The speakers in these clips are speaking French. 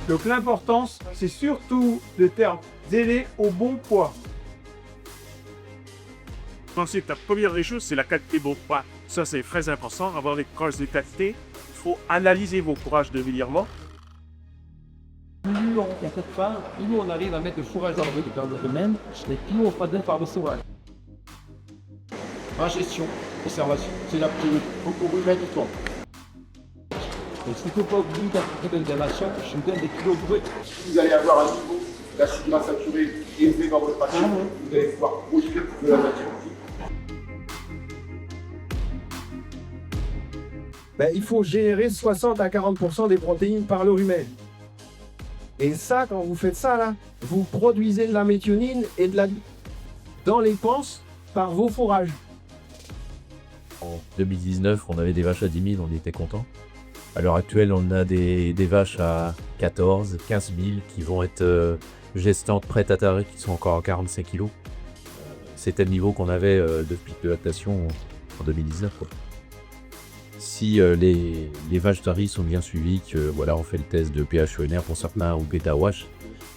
Donc l'importance, c'est surtout de faire zéler au bon poids. Ensuite, la première des choses, c'est la qualité de vos pas. Ça, c'est très important, avoir des croches de qualité. Il faut analyser vos courages de virement. Nous, il y a cette part, nous, on arrive à mettre le fourrage dans le domaine, mais plus on passe par le sauvage. En gestion, observation, c'est la plus beaucoup de l'histoire. Et s'il ne faut pas oublier qu'à de la chatte, je vous donne des kilos de brut. Vous allez avoir un niveau d'acide saturé élevé dans votre patient, vous allez pouvoir projeter de la matière. Il faut générer 60 à 40% des protéines par le rumen. Et ça, quand vous faites ça, là, vous produisez de la méthionine et de la dans les panses par vos fourrages. En 2019, on avait des vaches à 10 000, on était content. À l'heure actuelle, on a des vaches à 14, 15 000 qui vont être gestantes, prêtes à tarer, qui sont encore à 45 kg. C'était le niveau qu'on avait depuis de lactation en 2019. Quoi. Si les vaches taries sont bien suivies, que voilà, on fait le test de pH ENR pour certains ou bêta-wash,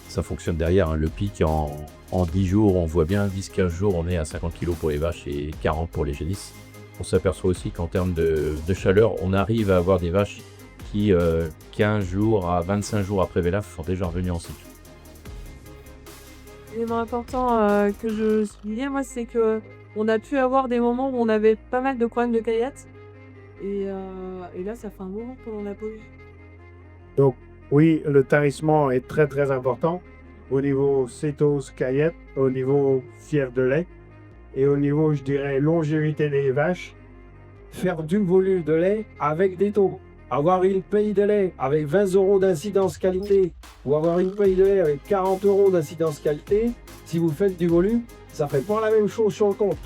ça fonctionne derrière. Hein. Le pic en 10 jours, on voit bien, 10-15 jours, on est à 50 kg pour les vaches et 40 pour les génisses. On s'aperçoit aussi qu'en termes de chaleur, on arrive à avoir des vaches qui, 15 jours à 25 jours après VLAF, sont déjà revenues en cycle. L'élément important que je soulignais, moi, c'est que on a pu avoir des moments où on avait pas mal de problèmes de caillettes. Et là, ça fait un moment qu'on n'en a pas eu. Donc, oui, le tarissement est très très important au niveau cétose, caillette, au niveau fièvre de lait et au niveau, je dirais, longévité des vaches. Faire du volume de lait avec des taux. Avoir une paye de lait avec 20 € d'incidence qualité ou avoir une paye de lait avec 40 € d'incidence qualité, si vous faites du volume, ça ne fait pas la même chose sur le compte.